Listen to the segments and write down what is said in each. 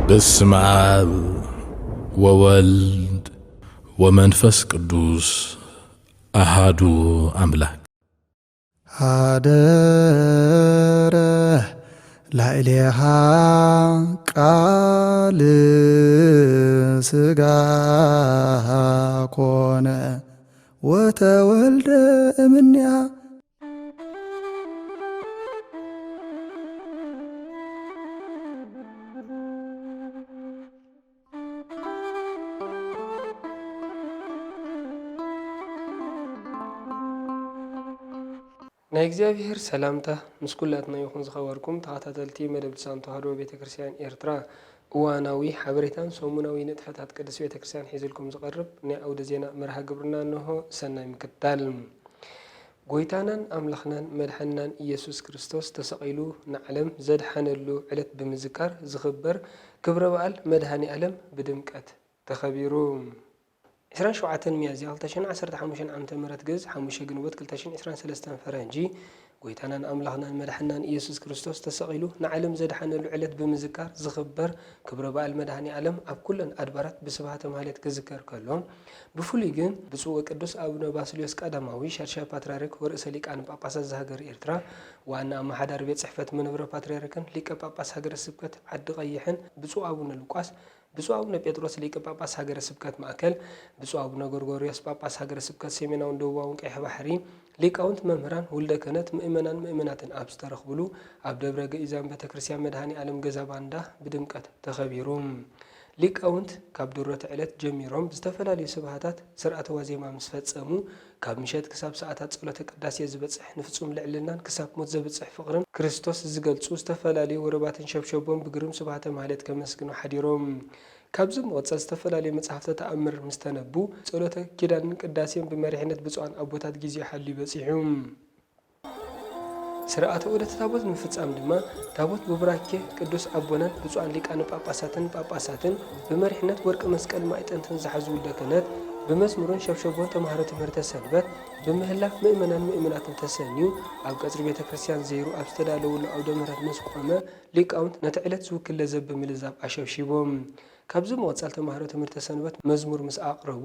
በስመ አብ ወወልድ ወመንፈስ ቅዱስ አሃዱ አምላክ። አደረ ላዕሌሃ ቃል ሥጋ ኮነ ወተወልደ እምኔሃ። ናይ እግዚአብሔር ሰላምታ ምስ ኩላትና ይኹን ዝኸበርኩም ተኸታተልቲ መደብ ልሳን ተዋህዶ ቤተክርስቲያን ኤርትራ እዋናዊ ሓበሬታን ሰሙናዊ ንጥፈታት ቅድስት ቤተክርስቲያን ሒዝልኩም ዝቐርብ ናይ አውደ ዜና መርሃ ግብርና እንሆ። ሰናይ ምክትታል። ጎይታናን አምላኽናን መድሓንናን ኢየሱስ ክርስቶስ ተሰቒሉ ንዓለም ዘድሓነሉ ዕለት ብምዝካር ዝኽበር ክብረ በዓል መድሃኒ ዓለም ብድምቀት ተኸቢሩ 27 ሚያዝያ 2015 ዓመተ ምህረት ግዝ 5 ግንቦት 2023 ፈረንጂ ጎይታናን አምላኽናን መድሓንናን ኢየሱስ ክርስቶስ ተሰቒሉ ንዓለም ዘድሓነሉ ዕለት ብምዝካር ዝኽበር ክብረ በዓል መድሃኒ ዓለም ኣብ ኩለን ኣድባራት ብስብሃተ ማህሌት ክዝከር ከሎ ብፍሉይ ግን ብፁዕ ወቅዱስ አቡነ ባስልዮስ ቀዳማዊ ሻድሻይ ፓትርያርክ ወርእሰ ሊቃነ ጳጳሳት ዝሃገረ ኤርትራ ዋና ኣመሓዳሪ ቤት ጽሕፈት መንበረ ፓትርያርክን ሊቀ ጳጳስ ሃገረ ስብከት ዓዲ ቀይሕን ብፁዕ አቡነ ሉቃስ ብፁዕ አቡነ ጴጥሮስ ሊቀ ጳጳስ ሃገረ ስብከት ማእከል ብፁዕ አቡነ ጎርጎርዮስ ጳጳስ ሃገረ ስብከት ሰሜናውን ደቡባውን ቀይሕ ባሕሪ ሊቃውንት መምህራን ውልደ ክህነት ምእመናትን ኣብ ዝተረኽብሉ ኣብ ደብረ ገኢዛን ቤተክርስቲያን መድሃኒ ዓለም ገዛ ባንዳ ብድምቀት ተኸቢሩ ሊቃውንት ካብ ድሮተ ዕለት ጀሚሮም ዝተፈላለዩ ስብሃታት ስርዓተ ዋዜማ ምስ ፈጸሙ ካብ ምሸት ክሳብ ሰዓታት ጸሎተ ቅዳሴ ዝበጽሕ ንፍጹም ልዕልናን ክሳብ ሞት ዘብጽሕ ፍቕርን ክርስቶስ ዝገልጹ ዝተፈላለዩ ወረባትን ሸብሸቦም ብግርም ስብሃተ ማህሌት ከመስግኑ ሓዲሮም ካብዚ መወጻእ ዝተፈላለዩ መጽሓፍተ ተኣምር ምስ ተነቡ ጸሎተ ኪዳንን ቅዳሴን ብመሪሕነት ብፁዓን ኣቦታት ጊዜ ሓልዩ በጺሑ ስርዓተ ዑደት ታቦት ንምፍጻም ድማ ታቦት ብቡራኬ ቅዱስ አቦናን ብፁዓን ሊቃነ ጳጳሳትን ብመሪሕነት ወርቂ መስቀል ማዕጠንትን ዝሓዙ ውልደ ክህነት ብመዝሙርን ሸብሸቦን ተምሃሮ ትምህርተ ሰንበት ብምህላፍ ምእመናትን ተሰንዩ ኣብ ቀጽሪ ቤተ ክርስቲያን ዘይሩ ኣብ ዝተዳለውሉ ኣውደ ምሕረት ምስ ቆመ ሊቃውንት ነቲ ዕለት ዝውክል ለዘብ ብምልዛብ ኣሸብሺቦም ካብዚ መወጻል ተምሃሮ ትምህርተ ሰንበት መዝሙር ምስ ኣቕረቡ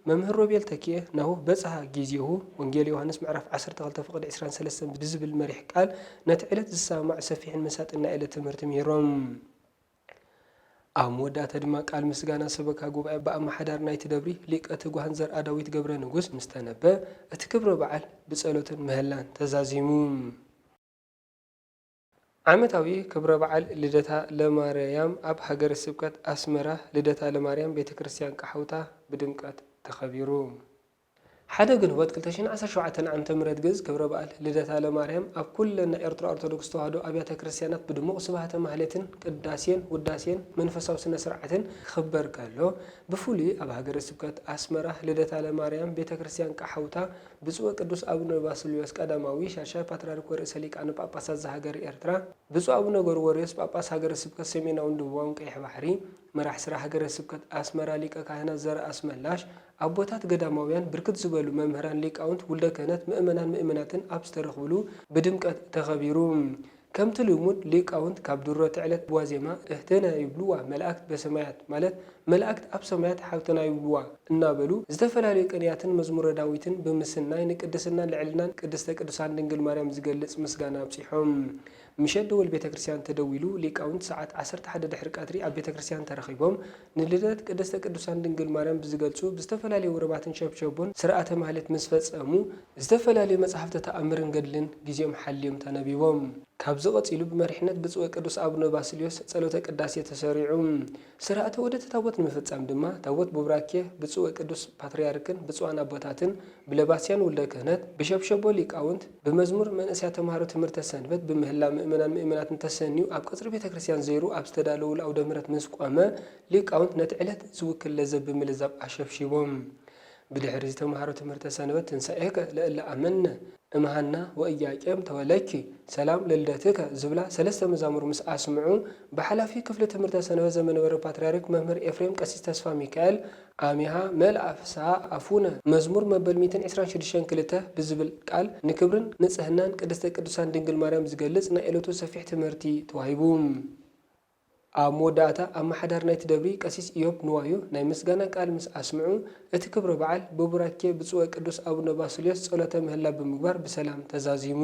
መምህር ሮቤል ተኪኤ ናሁ በጽሐ ጊዜሁ ወንጌል ዮሐንስ ምዕራፍ 12 ፍቕዲ 23 ብዝብል መሪሕ ቃል ነቲ ዕለት ዝሰማዕ ሰፊሕን መሳጥን ናይ ዕለት ትምህርቲ ምሂሮም ኣብ መወዳእታ ድማ ቃል ምስጋና ሰበካ ጉባኤ ብኣመሓዳር ናይቲ ደብሪ ሊቀ ትጉሃን ዘርአ ዳዊት ገብረ ንጉስ ምስ ተነበ እቲ ክብረ በዓል ብጸሎትን ምህላን ተዛዚሙ ዓመታዊ ክብረ በዓል ልደታ ለማርያም ኣብ ሃገረ ስብከት ኣስመራ ልደታ ለማርያም ቤተክርስቲያን ቃሓውታ ብድምቀት ተኸቢሩ ሓደ ግንቦት 2017 ዓመተ ምህረት ግዝ ክብረ በዓል ልደታ ለማርያም ኣብ ኩለን ኤርትራ ኦርቶዶክስ ተዋህዶ ኣብያተ ክርስቲያናት ብድሙቕ ስብሃተ ማህሌትን ቅዳሴን ውዳሴን መንፈሳዊ ስነ ስርዓትን ክኽበር ከሎ ብፍሉይ ኣብ ሃገረ ስብከት ኣስመራ ልደታ ለማርያም ቤተክርስቲያን ቃሓውታ ብፁዕ ቅዱስ አቡነ ባስልዮስ ቀዳማዊ ሻድሻይ ፓትርያርክ ወርእሰ ሊቃነ ጳጳሳት ዝሃገረ ኤርትራ ብፁዕ አቡነ ጎርጎርዮስ ጳጳስ ሃገረ ስብከት ሰሜናውን ደቡባውን ቀይሕ ባሕሪ መራሕ ስራ ሃገረ ስብከት ኣስመራ ሊቀ ካህናት ዘርአ ኣስመላሽ ኣቦታት ገዳማውያን ብርክት ዝበሉ መምህራን ሊቃውንት ውልደ ክህነት ምእመናትን ኣብ ዝተረኽብሉ ብድምቀት ተኸቢሩ ከምቲ ልሙድ ሊቃውንት ካብ ድሮተ ዕለት ዋዜማ እህተና ይብልዋ መላእክት በሰማያት ማለት መላእክት ኣብ ሰማያት ሓብተና ይብልዋ እናበሉ ዝተፈላለዩ ቅንያትን መዝሙረ ዳዊትን ብምስናይ ንቅድስናን ልዕልናን ቅድስተ ቅዱሳን ድንግል ማርያም ዝገልጽ ምስጋና ኣብጺሖም ምሸት ደወል ቤተክርስቲያን ተደዊሉ ሊቃውንት ሰዓት 11 ድሕሪ ቀትሪ ኣብ ቤተክርስቲያን ተረኺቦም ንልደት ቅድስተ ቅዱሳን ድንግል ማርያም ብዝገልጹ ብዝተፈላለዩ ወረባትን ሸብሸቦን ስርዓተ ማህሌት ምስ ፈጸሙ ዝተፈላለዩ መጽሓፍተ ተኣምርን ገድልን ጊዜኦም ሓልዮም ተነቢቦም ካብዚ ቀጺሉ ብመሪሕነት ብፁዕ ቅዱስ አቡነ ባስልዮስ ጸሎተ ቅዳሴ ተሰሪዑ ስርዓተ ዑደት ታቦት ንምፍጻም ድማ ታቦት ብቡራኬ ብፁዕ ቅዱስ ፓትርያርክን ብፁዓን ኣቦታትን ብለባስያን ውልደ ክህነት ብሸብሸቦ ሊቃውንት ብመዝሙር መንእስያ ተምሃሮ ትምህርተ ሰንበት ብምህላ ምእመናትን ተሰንዩ ኣብ ቀጽሪ ቤተክርስቲያን ዘይሩ ኣብ ዝተዳለውሉ ኣውደ ምሕረት ምስ ቆመ ሊቃውንት ነቲ ዕለት ዝውክል ለዘብ ብምልዛብ ኣሸብሺቦም ብድሕሪ ዝተምሃሮ ትምህርተ ሰንበት ትንሣኤከ ለእለ ኣመነ እምሃና ወእያቄም ተወለኪ ሰላም ለልደትከ ዝብላ ሰለስተ መዛሙር ምስ ኣስምዑ ብሓላፊ ክፍሊ ትምህርተ ሰንበት ዘመንበረ ፓትርያርክ መምህር ኤፍሬም ቀሲስ ተስፋ ሚካኤል ኣሚሃ መልአ ፍስሓ ኣፉነ መዝሙር መበል 126 ብዝብል ቃል ንክብርን ንጽህናን ቅድስተ ቅዱሳን ድንግል ማርያም ዝገልጽ ናይ ዕለቱ ሰፊሕ ትምህርቲ ተዋሂቡ ኣብ መወዳእታ ኣብ ማሕዳር ናይቲ ደብሪ ቀሲስ ኢዮብ ንዋዩ ናይ ምስጋና ቃል ምስ ኣስምዑ እቲ ክብረ በዓል ብቡራኬ ብጽወ ቅዱስ አቡነ ባስልዮስ ጸሎተ ምህላ ብምግባር ብሰላም ተዛዚሙ።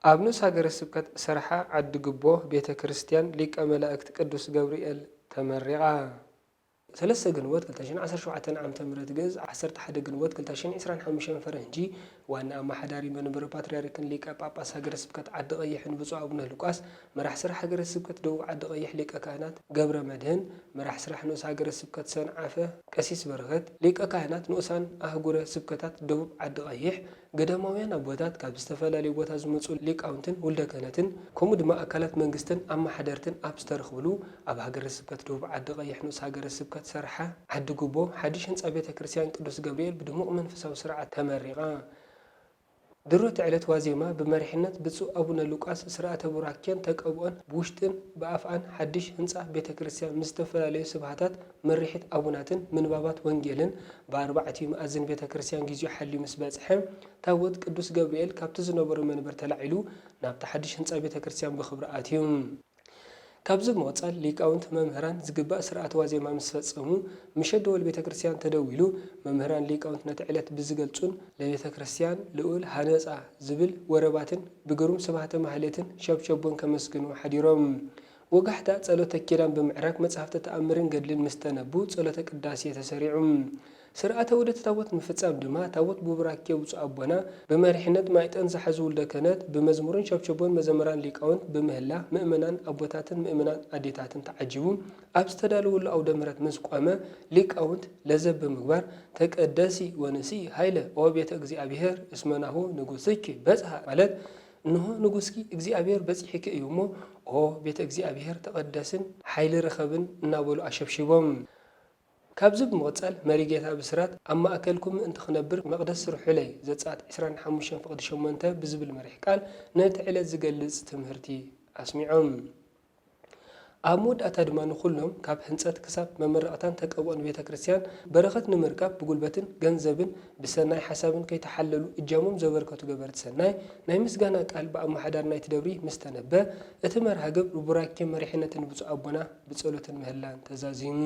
ኣብ ንስ ሃገረ ስብከት ሰርሓ ዓዲ ግቦ ቤተ ክርስቲያን ሊቀ መላእክት ቅዱስ ገብርኤል ተመሪቓ። 3 ግንቦት 2017 ዓ.ም ግዝ 11 ግንቦት 2025 ፈረንጂ ዋና ኣማሓዳሪ መንበረ ፓትርያርክን ሊቀ ጳጳስ ሃገረ ስብከት ዓዲ ቀይሕን ብፁዕ አቡነ ሉቃስ መራሕ ስራሕ ሃገረ ስብከት ደቡብ ዓዲ ቀይሕ ሊቀ ካህናት ገብረ መድህን መራሕ ስራሕ ንኡስ ሃገረ ስብከት ሰንዓፈ ቀሲስ በረኸት ሊቀ ካህናት ንኡሳን ኣህጉረ ስብከታት ደቡብ ዓዲ ቀይሕ ገዳማውያን ኣቦታት ካብ ዝተፈላለዩ ቦታ ዝመፁ ሊቃውንትን ውልደ ክህነትን ከምኡ ድማ ኣካላት መንግስትን ኣማሓደርትን ኣብ ዝተረኽብሉ ኣብ ሃገረ ስብከት ደቡብ ዓዲ ቀይሕ ንኡስ ሃገረ ስብከት ሰርሓ ዓዲ ጉቦ ሓድሽ ህንፃ ቤተ ክርስቲያን ቅዱስ ገብርኤል ብድሙቕ መንፈሳዊ ስርዓት ተመሪቓ። ድሮት ዕለት ዋዜማ ብመሪሕነት ብፁዕ አቡነ ሉቃስ ስርዓተ ቡራኬን ተቀብኦን ብውሽጥን ብኣፍኣን ሓድሽ ህንፃ ቤተ ክርስቲያን ምስ ዝተፈላለዩ ስብሃታት መሪሒት አቡናትን ምንባባት ወንጌልን ብኣርባዕቲኡ መኣዝን ቤተ ክርስቲያን ግዚኡ ሓልዩ ምስ በፅሐ ታቦት ቅዱስ ገብርኤል ካብቲ ዝነበሩ መንበር ተላዒሉ ናብቲ ሓድሽ ህንፃ ቤተ ክርስቲያን ብክብሪ ኣትዩ። ካብዚ መወፃል ሊቃውንት መምህራን ዝግባእ ስርዓት ዋዜማ ምስ ፈጸሙ ምሸት ደወል ቤተ ክርስቲያን ተደዊሉ መምህራን ሊቃውንት ነቲ ዕለት ብዝገልጹን ለቤተ ክርስቲያን ልዑል ሃነፃ ዝብል ወረባትን ብግሩም ስብሃተ ማህሌትን ሸብሸቦን ከመስግኑ ሓዲሮም። ወጋሕታ ጸሎተ ኪዳን ብምዕራግ መጽሓፍተ ተኣምርን ገድልን ምስ ተነቡ ጸሎተ ቅዳሴ ተሰሪዑ። ስርዓተ ውደት ታቦት ምፍጻም ድማ ታቦት ብቡራኬ ብፁዕ አቦና በመሪሕነት ማይጠን ዝሓዙ ውልደ ክህነት በመዝሙርን ሸብሸቦን መዘምራን ሊቃውንት በምህላ ምእመናን አቦታትን ምእመናን አዴታትን ተዓጅቡ ኣብ ዝተዳለወሉ አውደ ምሕረት ምስ ቆመ ሊቃውንት ለዘብ ብምግባር ተቀደሲ ወነሲ ሃይለ ኦ ቤተ እግዚአብሔር እስመናሁ ንጉሥኪ በጽሐ ማለት እንሆ ንጉሥኪ እግዚአብሔር በጽሒክ እዩ እሞ ኦ ቤተ እግዚአብሔር ተቀደስን ሓይሊ ረኸብን እናበሉ አሸብሽቦም። ካብዚ ብምቕጻል መሪጌታ ብስራት ኣብ ማእከልኩም ምእንቲ ክነብር መቕደስ ስርሑለይ ዘጻት 25:8 ብዝብል መሪሕ ቃል ነቲ ዕለት ዝገልጽ ትምህርቲ ኣስሚዖም። ኣብ መወዳእታ ድማ ንኩሎም ካብ ህንፀት ክሳብ መመረቕታን ተቀብኦን ቤተ ክርስቲያን በረኸት ንምርካብ ብጉልበትን ገንዘብን ብሰናይ ሓሳብን ከይተሓለሉ እጃሞም ዘበርከቱ ገበርቲ ሰናይ ናይ ምስጋና ቃል ብኣማሓዳር ናይቲ ደብሪ ምስ ተነበ እቲ መርሃ ግብሪ ቡራኬ መሪሕነትን ብፁዕ አቦና ብጸሎትን ምህላን ተዛዚሙ።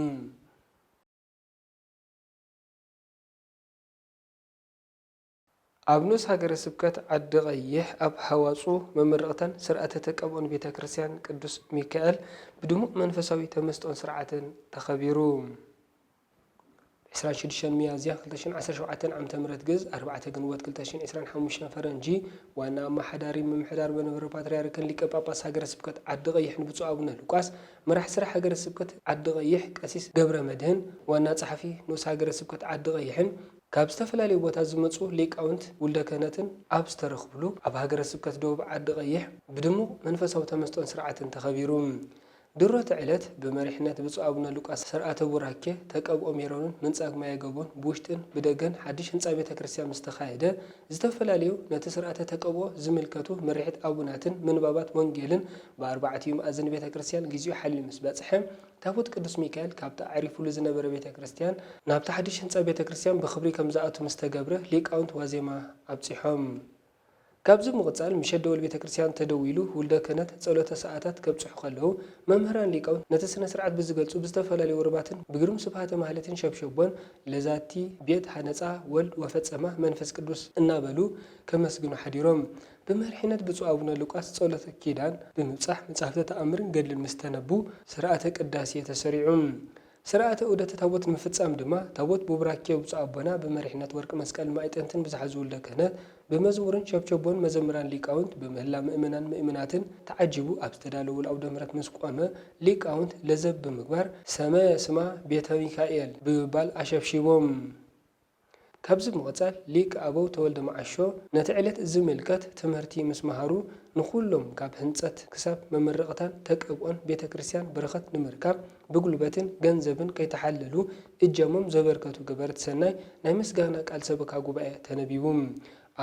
ኣብ ንኡስ ሃገረ ስብከት ዓዲ ቀይሕ ኣብ ሃዋፁ መመረቕታን ስርዓተ ተቀብኦን ቤተ ክርስቲያን ቅዱስ ሚካኤል ብድሙቕ መንፈሳዊ ተመስጦን ስርዓትን ተኸቢሩ። 26 ሚያዝያ 2017 ዓ.ም ግዝ 4 ግንቦት 2025 ፈረንጂ ዋና ኣማሓዳሪ ምምሕዳር መንበረ ፓትርያርክን ሊቀ ጳጳስ ሃገረ ስብከት ዓዲ ቀይሕን ብፁዕ አቡነ ሉቃስ መራሕ ስራሕ ሃገረ ስብከት ዓዲ ቀይሕ ቀሲስ ገብረ መድህን ዋና ጸሓፊ ንኡስ ሃገረ ስብከት ዓዲ ቀይሕን ካብ ዝተፈላለዩ ቦታ ዝመፁ ሊቃውንት ውልደ ክህነትን ኣብ ዝተረኽብሉ ኣብ ሃገረ ስብከት ደቡብ ዓዲ ቀይሕ ብድሙቕ መንፈሳዊ ተመስጦን ስርዓትን ተኸቢሩ። ድሮት ዕለት በመሪሕነት ብፁዕ አቡነ ሉቃስ ስርዓተ ቡራኬ ተቀብኦ ሜሮንን ምንጻግ ማየገቦን ብውሽጥን ብደገን ሓድሽ ህንፃ ቤተ ክርስቲያን ምስ ተኻየደ ዝተፈላለዩ ነቲ ስርዓተ ተቀብኦ ዝምልከቱ መሪሒት አቡናትን ምንባባት ወንጌልን ብኣርባዕቲኡ መኣዝን ቤተ ክርስቲያን ግዚኡ ሓልዩ ምስ በጽሐ ታቦት ቅዱስ ሚካኤል ካብቲ ኣዕሪፉሉ ዝነበረ ቤተ ክርስቲያን ናብቲ ሓድሽ ህንፃ ቤተ ክርስቲያን ብክብሪ ከም ዝኣቱ ምስ ተገብረ ሊቃውንት ዋዜማ ኣብፂሖም። ካብዚ ምቕጻል ምሸት ደወል ቤተ ክርስቲያን ተደዊሉ ውልደ ክህነት ጸሎተ ሰዓታት ከብጽሑ ከለዉ መምህራን ሊቃውንት ነቲ ስነ ስርዓት ብዝገልጹ ብዝተፈላለዩ ወረባትን ብግሩም ስብሃተ ማህሌትን ሸብሸቦን ለዛቲ ቤት ሃነፃ ወልድ ወፈጸማ መንፈስ ቅዱስ እናበሉ ከመስግኑ ሓዲሮም። በመሪሕነት ብፁዕ አቡነ ሉቃስ ጸሎተ ኪዳን ብምብጻሕ መጽሓፍተ ተኣምርን ገድልን ምስ ተነቡ ስርዓተ ቅዳሴ ተሰሪዑ። ስርዓተ ዑደተ ታቦት ምፍጻም ድማ ታቦት ብቡራኬ ብፁዕ አቦና በመሪሕነት ወርቂ መስቀል ማይጠንትን ብዝሓዙ ውልደ ክህነት በመዝሙርን ሸብሸቦን መዘምራን ሊቃውንት በምህላ ምእመናን ምእምናትን ተዓጅቡ ኣብ ዝተዳለወሉ አውደ ምሕረት ምስ ቆመ ሊቃውንት ለዘብ ብምግባር ሰመየ ስማ ቤተ ሚካኤል ብምባል አሸብሺቦም። ካብዚ ምቕጻል ሊቅ ኣበው ተወልደ መዓሾ ነቲ ዕለት ዝምልከት ትምህርቲ ምስ መሃሩ ንኩሎም ካብ ህንፀት ክሳብ መመረቕታን ተቀብኦን ቤተ ክርስቲያን በረኸት ንምርካብ ብጉልበትን ገንዘብን ከይተሓለሉ እጃሞም ዘበርከቱ ገበርቲ ሰናይ ናይ ምስጋና ቃል ሰበካ ጉባኤ ተነቢቡ።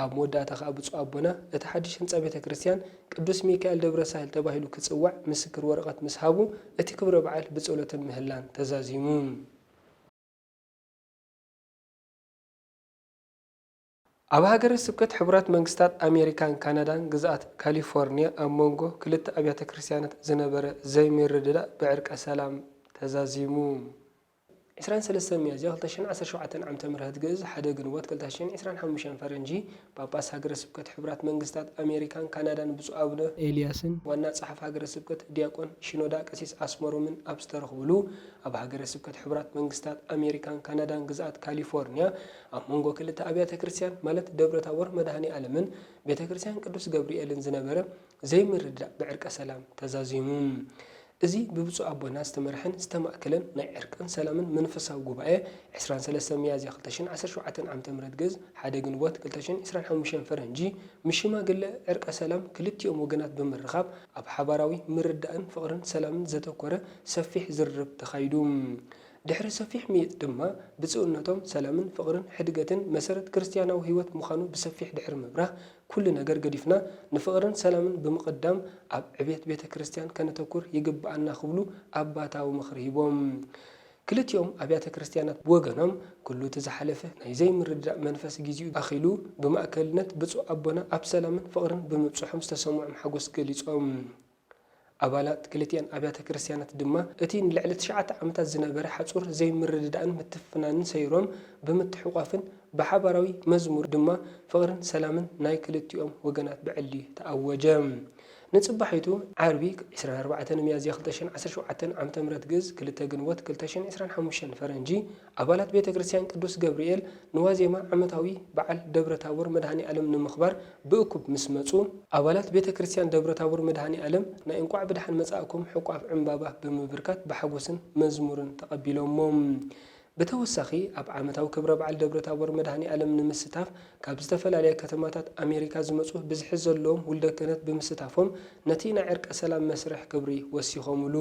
ኣብ መወዳእታ ከዓ ብፁዕ አቦና እቲ ሓድሽ ህንፃ ቤተ ክርስቲያን ቅዱስ ሚካኤል ደብረ ሳህል ተባሂሉ ክጽዋዕ ምስክር ወረቐት ምስ ሃቡ እቲ ክብረ በዓል ብጸሎትን ምህላን ተዛዚሙ። ኣብ ሃገረ ስብከት ሕቡራት መንግስታት ኣሜሪካን ካናዳን ግዛኣት ካሊፎርኒያ ኣብ መንጎ ክልተ ኣብያተ ክርስቲያናት ዝነበረ ዘይምርድዳእ ብዕርቀ ሰላም ተዛዚሙ 23 ሚያዝያ 2017 ዓ.ም ግዕዝ 1 ግንቦት 2025 ፈረንጂ ጳጳስ ሃገረ ስብከት ሕቡራት መንግስታት ኣሜሪካን ካናዳን ብፁዕ ኣቡነ ኤልያስን ዋና ጸሓፍ ሃገረ ስብከት ዲያቆን ሽኖዳ ቀሲስ ኣስመሮምን ኣብ ዝተረኽብሉ ኣብ ሃገረ ስብከት ሕቡራት መንግስታት ኣሜሪካን ካናዳን ግዛኣት ካሊፎርኒያ ኣብ መንጎ ክልተ ኣብያተ ክርስቲያን ማለት ደብረ ታቦር መድኃኔ ዓለምን ቤተ ክርስቲያን ቅዱስ ገብርኤልን ዝነበረ ዘይምርድዳእ ብዕርቀ ሰላም ተዛዚሙ። እዚ ብብፁዕ ኣቦና ዝተመርሐን ዝተማእከለን ናይ ዕርቅን ሰላምን መንፈሳዊ ጉባኤ 23 ሚያዝያ 2017 ዓ.ም ግዕዝ 1 ግንቦት 2025 ፈረንጂ ምሽማግለ ዕርቀ ሰላም ክልቲኦም ወገናት ብምርኻብ ኣብ ሓባራዊ ምርዳእን ፍቕርን ሰላምን ዘተኮረ ሰፊሕ ዝርርብ ተኻይዱ ድሕሪ ሰፊሕ ምይጥ ድማ ብጽኡነቶም ሰላምን ፍቕርን ሕድገትን መሰረት ክርስቲያናዊ ህይወት ምዃኑ ብሰፊሕ ድሕሪ ምብራህ ኩሉ ነገር ገዲፍና ንፍቕርን ሰላምን ብምቕዳም ኣብ ዕብየት ቤተ ክርስቲያን ከነተኩር ይግባአና ክብሉ ኣባታዊ ምኽሪ ሂቦም። ክልቲኦም ኣብያተ ክርስቲያናት ብወገኖም ኩሉ ተዝሓለፈ ናይ ዘይምርዳእ መንፈስ ግዚኡ ኣኺሉ ብማእከልነት ብፁዕ ኣቦና ኣብ ሰላምን ፍቕርን ብምብፅሖም ዝተሰምዖም ሓጎስ ገሊፆም። ኣባላት ክልቲአን ኣብያተ ክርስቲያናት ድማ እቲ ንልዕሊ 9 ዓመታት ዝነበረ ሓጹር ዘይምርድዳእን ምትፍናንን ሰይሮም ብምትሕቋፍን ብሓባራዊ መዝሙር ድማ ፍቕርን ሰላምን ናይ ክልቲኦም ወገናት ብዕሊ ተኣወጀ። ንጽባሒቱ ዓርቢ 24 ሚያዝያ 2017 ዓ.ም ግዕዝ 2 ግንቦት 2025 ፈረንጂ ኣባላት ቤተ ክርስቲያን ቅዱስ ገብርኤል ንዋዜማ ዓመታዊ በዓል ደብረ ታቦር መድኃኔ ዓለም ንምኽባር ብእኩብ ምስ መጹ ኣባላት ቤተ ክርስቲያን ደብረ ታቦር መድኃኔ ዓለም ናይ እንቋዕ ብድሓን መጻእኩም ሕቋፍ ዕምባባ ብምብርካት ብሓጎስን መዝሙርን ተቐቢሎሞም። ብተወሳኺ ኣብ ዓመታዊ ክብረ በዓል ደብረ ታቦር መድኃኔ ዓለም ንምስታፍ ካብ ዝተፈላለየ ከተማታት ኣሜሪካ ዝመጹ ብዝሒ ዘለዎም ውልደ ክህነት ብምስታፎም ነቲ ናይ ዕርቀ ሰላም መስርሕ ክብሪ ወሲኾምሉ።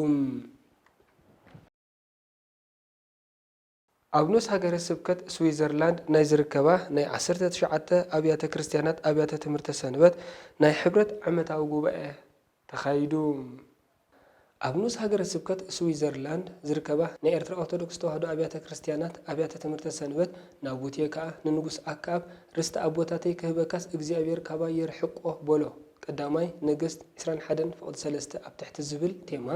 ኣብ ኖስ ሃገረ ስብከት ስዊዘርላንድ ናይ ዝርከባ ናይ 19 ኣብያተ ክርስቲያናት ኣብያተ ትምህርተ ሰንበት ናይ ሕብረት ዓመታዊ ጉባኤ ተኻይዱ። ኣብ ኖስ ሃገረ ስብከት ስዊዘርላንድ ዝርከባ ናይ ኤርትራ ኦርቶዶክስ ተዋህዶ ኣብያተ ክርስቲያናት ኣብያተ ትምህርተ ሰንበት ናቡቴ ከዓ ንንጉስ ኣካብ ርስተ ኣቦታተይ ክህበካስ እግዚኣብሔር ካባ የርሕቆ በሎ ቀዳማይ ነገስት 21:3 ኣብ ትሕቲ ዝብል ቴማ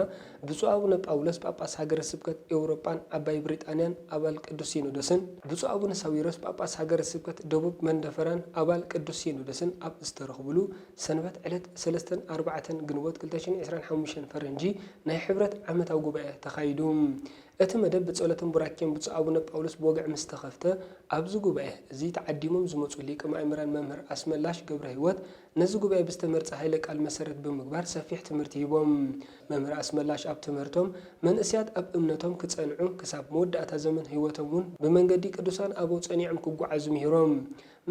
ብፁዕ ኣቡነ ጳውሎስ ጳጳስ ሃገረ ስብከት ኤውሮጳን ዓባይ ብሪጣንያን ኣባል ቅዱስ ሲኖዶስን ብፁዕ ኣቡነ ሳዊሮስ ጳጳስ ሃገረ ስብከት ደቡብ መንደፈራን ኣባል ቅዱስ ሲኖዶስን ኣብ ዝተረኽብሉ ሰንበት ዕለት 3-4 ግንቦት 2025 ፈረንጂ ናይ ሕብረት ዓመታዊ ጉባኤ ተኻይዱ። እቲ መደብ ብጸሎትን ቡራኬን ብፁዕ ኣቡነ ጳውሎስ ብወግዕ ምስ ተኸፍተ ኣብዚ ጉባኤ እዚ ተዓዲሞም ዝመፁ ሊቀ ማእምራን መምህር ኣስመላሽ ገብረ ህይወት ነዚ ጉባኤ ብዝተመርፀ ሃይለ ቃል መሰረት ብምግባር ሰፊሕ ትምህርቲ ሂቦም። መምህር ኣስመላሽ ኣብ ትምህርቶም መንእስያት ኣብ እምነቶም ክጸንዑ ክሳብ መወዳእታ ዘመን ህይወቶም እውን ብመንገዲ ቅዱሳን ኣበው ጸኒዖም ክጓዓዙ ምሂሮም።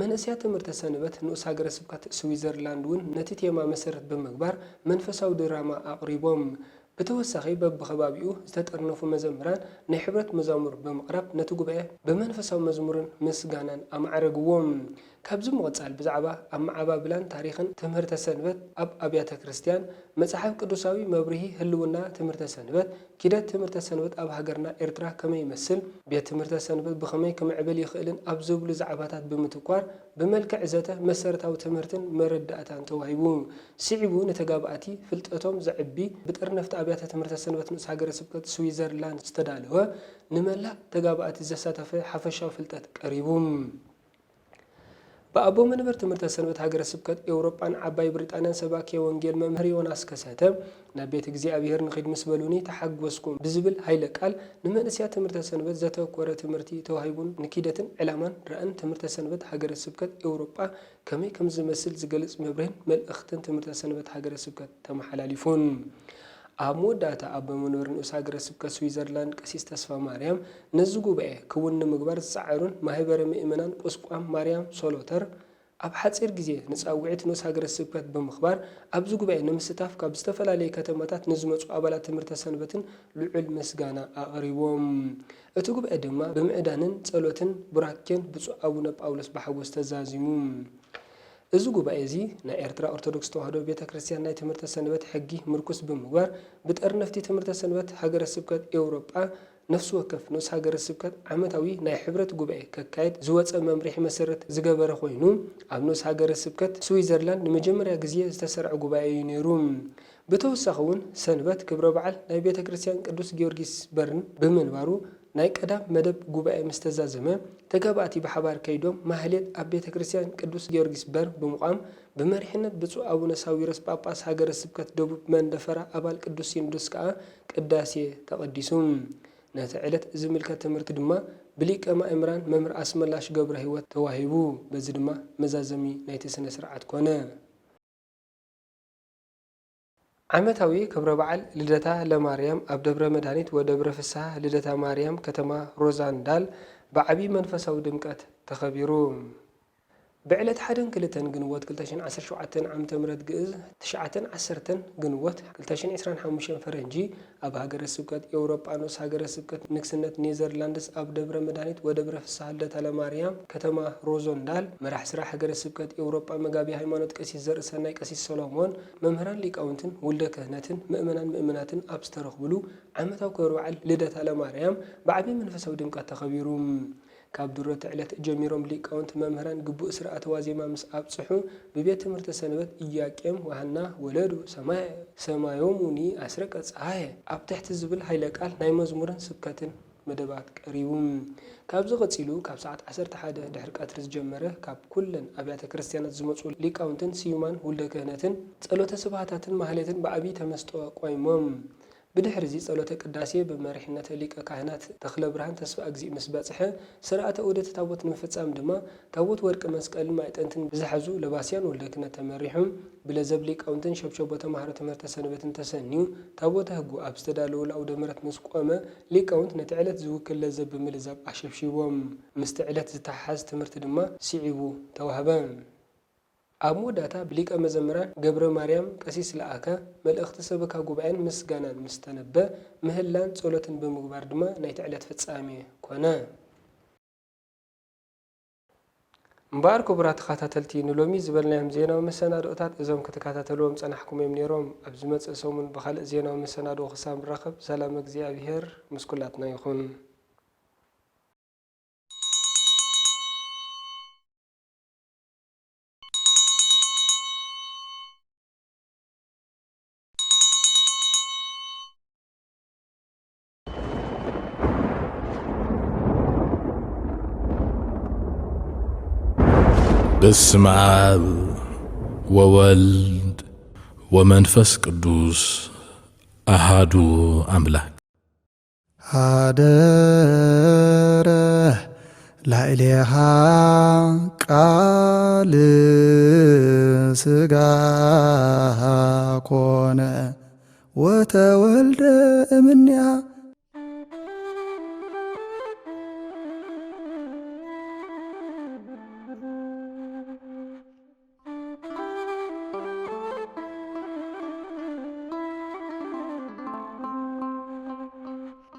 መንእስያት ትምህርተ ሰንበት ንኡስ ሃገረ ስብከት ስዊዘርላንድ እውን ነቲ ቴማ መሰረት ብምግባር መንፈሳዊ ድራማ ኣቕሪቦም። ብተወሳኺ በብኸባቢኡ ዝተጠርነፉ መዘምራን ናይ ሕብረት መዛሙር ብምቕራብ ነቲ ጉባኤ ብመንፈሳዊ መዝሙርን ምስጋናን ኣማዕረግዎም። ካብዚ ምቕጻል ብዛዕባ ኣመዓባብላን ታሪኽን ትምህርተ ሰንበት ኣብ ኣብያተ ክርስቲያን መጽሓፍ ቅዱሳዊ መብርሂ ህልውና ትምህርተ ሰንበት ኪደት ትምህርተ ሰንበት ኣብ ሃገርና ኤርትራ ከመይ ይመስል ቤት ትምህርተ ሰንበት ብኸመይ ክምዕብል ይኽእልን ኣብ ዝብሉ ዛዕባታት ብምትኳር ብመልክዕ ዘተ መሰረታዊ ትምህርትን መረዳእታን ተዋሂቡ ስዒቡ ንተጋባእቲ ፍልጠቶም ዘዕቢ ብጥርነፍቲ ኣብያተ ትምህርተ ሰንበት ንኡስ ሃገረ ስብከት ስዊዘርላንድ ዝተዳለወ ንመላእ ተጋባእቲ ዘሳተፈ ሓፈሻዊ ፍልጠት ቀሪቡ። በአቦ መንበር ትምህርተ ሰንበት ሃገረ ስብከት ኤውሮጳን ዓባይ ብሪጣንያን ሰባኪ ወንጌል መምህር ዮናስ ከሰተ ናብ ቤተ እግዚአብሔር ንኺድ ምስ በሉኒ ተሓጎስኩም ብዝብል ሃይለ ቃል ንመንእስያት ትምህርተ ሰንበት ዘተኮረ ትምህርቲ ተዋሂቡን ንኪደትን ዕላማን ራእን ትምህርተ ሰንበት ሃገረ ስብከት ኤውሮጳ ከመይ ከም ዝመስል ዝገልጽ መብርህን መልእኽትን ትምህርተ ሰንበት ሃገረ ስብከት ተመሓላሊፉን። ኣብ መወዳእታ ኣቦ መንበር ንኡስ ሃገረ ስብከት ስዊዘርላንድ ቀሲስ ተስፋ ማርያም ነዚ ጉባኤ ክውን ንምግባር ዝፃዕሩን ማህበረ ምእመናን ቁስቋም ማርያም ሶሎተር ኣብ ሓፂር ግዜ ንፃውዒት ንኡስ ሃገረ ስብከት ብምኽባር ኣብዚ ጉባኤ ንምስታፍ ካብ ዝተፈላለየ ከተማታት ንዝመፁ ኣባላት ትምህርተ ሰንበትን ልዑል ምስጋና ኣቕሪቦም። እቲ ጉባኤ ድማ ብምዕዳንን ጸሎትን ቡራኬን ብፁዕ ኣቡነ ጳውሎስ ብሓጎስ ተዛዚሙ። እዚ ጉባኤ እዚ ናይ ኤርትራ ኦርቶዶክስ ተዋህዶ ቤተ ክርስቲያን ናይ ትምህርተ ሰንበት ሕጊ ምርኩስ ብምግባር ብጠርነፍቲ ትምህርተ ሰንበት ሃገረ ስብከት ኤውሮጳ ነፍሱ ወከፍ ንኡስ ሃገረ ስብከት ዓመታዊ ናይ ሕብረት ጉባኤ ከካይድ ዝወፀ መምርሒ መሰረት ዝገበረ ኮይኑ ኣብ ንኡስ ሃገረ ስብከት ስዊዘርላንድ ንመጀመርያ ግዜ ዝተሰርዐ ጉባኤ እዩ ነይሩ። ብተወሳኺ እውን ሰንበት ክብረ በዓል ናይ ቤተ ክርስቲያን ቅዱስ ጊዮርጊስ በርን ብምንባሩ ናይ ቀዳም መደብ ጉባኤ ምስተዛዘመ ተጋባእቲ ብሓባር ከይዶም ማህሌት ኣብ ቤተ ክርስቲያን ቅዱስ ጊዮርጊስ በር ብምቋም ብመሪሕነት ብፁዕ ኣቡነ ሳዊሮስ ጳጳስ ሃገረ ስብከት ደቡብ መንደፈራ ኣባል ቅዱስ ሲኖዶስ ከዓ ቅዳሴ ተቐዲሱ። ነቲ ዕለት ዝምልከት ትምህርቲ ድማ ብሊቀ ማእምራን መምህር ኣስመላሽ ገብረ ህይወት ተዋሂቡ። በዚ ድማ መዛዘሚ ናይቲ ስነ ስርዓት ኮነ። ዓመታዊ ክብረ በዓል ልደታ ለማርያም ኣብ ደብረ መድኃኒት ወደብረ ፍስሐ ልደታ ማርያም ከተማ ሮዛንዳል ብዓብይ መንፈሳዊ ድምቀት ተኸቢሩ። ብዕለት 1-2 ግንቦት 2017 ዓመተ ምህረት ግዕዝ 9-10 ግንቦት 2025 ፈረንጂ ኣብ ሃገረ ስብከት ኤውሮጳኖስ ሃገረ ስብከት ንግስነት ኔዘርላንድስ ኣብ ደብረ መድኃኒት ወደብረ ፍስሐ ልደታ ለማርያም ከተማ ሮዞንዳል መራሕ ስራሕ ሃገረ ስብከት ኤውሮጳ መጋቢ ሃይማኖት ቀሲስ ዘርእሰናይ ቀሲስ ሰሎሞን መምህራን ሊቃውንትን ውልደ ክህነትን ምእመናትን ኣብ ዝተረኽብሉ ዓመታዊ ክብረ በዓል ልደታ ለማርያም ብዓብይ መንፈሳዊ ድምቀት ተኸቢሩ። ካብ ድሮት ዕለት ጀሚሮም ሊቃውንት መምህራን ግቡእ ስርዓተ ዋዜማ ምስ ኣብፅሑ ብቤት ትምህርቲ ሰንበት ኢያቄም ወሃና ወለዱ ሰማዮሙኒ ኣስረቀ ፀሃየ ኣብ ትሕቲ ዝብል ሃይለ ቃል ናይ መዝሙርን ስብከትን መደባት ቀሪቡ። ካብዚ ቀፂሉ ካብ ሰዓት 11 ድሕሪ ቀትሪ ዝጀመረ ካብ ኩለን ኣብያተ ክርስቲያናት ዝመፁ ሊቃውንትን ስዩማን ውልደ ክህነትን ጸሎተ ስብሃታትን ማህሌትን ብዓብይ ተመስጦ ቆይሞም። ብድሕሪ እዚ ጸሎተ ቅዳሴ ብመሪሕነት ሊቀ ካህናት ተክለ ብርሃን ተስፋ እግዚእ ምስ በፅሐ ስርዓተ ዑደት ታቦት ንምፍፃም ድማ ታቦት ወርቂ መስቀልን ማዕጠንትን ብዝሓዙ ለባስያን ወልደ ክህነት ተመሪሑ ብለዘብ ሊቃውንትን ሸብሸቦ ተምሃሮ ትምህርተ ሰንበትን ተሰኒዩ ታቦተ ህጉ ኣብ ዝተዳለወሉ ኣውደ ምሕረት ምስ ቆመ ሊቃውንት ነቲ ዕለት ዝውክል ለዘብ ብምልዛብ ኣሸብሺቦም። ምስቲ ዕለት ዝተሓሓዝ ትምህርቲ ድማ ስዒቡ ተዋህበ። ኣብ መወዳእታ ብሊቀ መዘምራን ገብረ ማርያም ቀሲስ ለኣከ መልእኽቲ ሰበካ ጉባኤን ምስጋናን ምስተነበ ምህላን ጸሎትን ብምግባር ድማ ናይቲ ዕለት ፍጻሜ ኮነ። እምበር ክቡራት ተኸታተልቲ ንሎሚ ዝበልናዮም ዜናዊ መሰናዶታት እዞም ክትከታተልዎም ፀናሕኩም እዮም ነይሮም። ኣብ ዝመፅእ ሰሙን ብካልእ ዜናዊ መሰናዶ ክሳብ ንራኸብ ሰላም እግዚኣብሔር ምስ ኩላትና ይኹን። በስመ አብ ወወልድ ወመንፈስ ቅዱስ አሃዱ አምላክ። አደረ ላዕሌሃ ቃል ሥጋ ኮነ ወተወልደ እምኔሃ